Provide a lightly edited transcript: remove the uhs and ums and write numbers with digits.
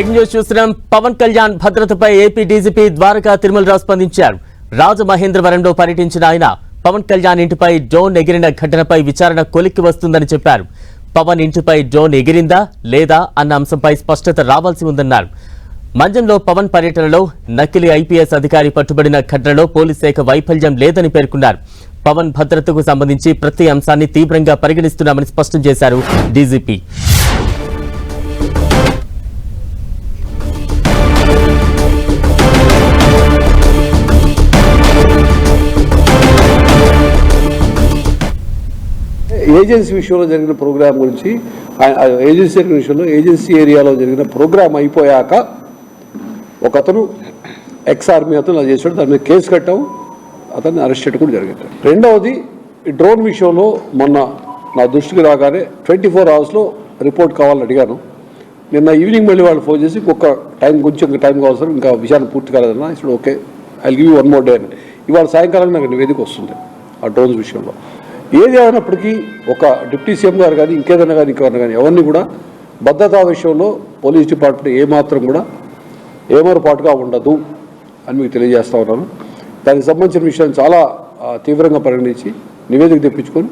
Breaking news చూస్తున్నాం. పవన్ కళ్యాణ్ భద్రతపై AP DGP Dwaraka Tirumalarao స్పందించారు. రాజమహేంద్రవరంలో పర్యటించిన ఆయన పవన్ కళ్యాణ్ ఇంటిపై డ్రోన్ ఎగిరిన ఘటనపై విచారణ కొలిక్కి వస్తుందని చెప్పారు. పవన్ ఇంటిపై డ్రోన్ ఎగిరిందా లేదా అన్న అంశంపై స్పష్టత రావాల్సి ఉందన్నారు. మంజంలో పవన్ పర్యటనలో నకిలీ ఐపీఎస్ అధికారి పట్టుబడిన ఘటనలో పోలీస్ శాఖ వైఫల్యం లేదని పేర్కొన్నారు. పవన్ భద్రతకు సంబంధించి ప్రతి అంశాన్ని తీవ్రంగా పరిగణిస్తున్నామని స్పష్టం చేశారు డీజీపీ. ఏజెన్సీ విషయంలో జరిగిన ప్రోగ్రాం గురించి ఏజెన్సీ జరిగిన విషయంలో ఏజెన్సీ ఏరియాలో జరిగిన ప్రోగ్రాం అయిపోయాక ఒక అతను ఎక్స్ ఆర్మీ అతను అలా చేశాడు. దాని మీద కేసు కట్టాం, అతన్ని అరెస్ట్ చేయడం కూడా జరిగింది. రెండవది ఈ డ్రోన్ విషయంలో మొన్న నా దృష్టికి రాగానే 24 అవర్స్లో రిపోర్ట్ కావాలని అడిగాను. నిన్న ఈవినింగ్ మళ్ళీ వాళ్ళు ఫోన్ చేసి కొంచెం టైం కావాల్సిన ఇంకా విషయాన్ని పూర్తి కాలేదన్నా. ఇప్పుడు okay, I give you 1 more day అని. ఇవాళ సాయంకాలం నాకు నివేదిక వస్తుంది ఆ డ్రోన్స్ విషయంలో. ఏది అయినప్పటికీ ఒక డిప్యూటీ సీఎం గారు కానీ ఇంకేదైనా కానీ ఇంకెవరైనా కానీ ఎవరిని కూడా భద్రతా విషయంలో పోలీస్ డిపార్ట్మెంట్ ఏమాత్రం కూడా ఏమరపాటుగా ఉండదు అని మీకు తెలియజేస్తా ఉన్నాను. దానికి సంబంధించిన విషయాన్ని చాలా తీవ్రంగా పరిగణించి నివేదిక తెప్పించుకొని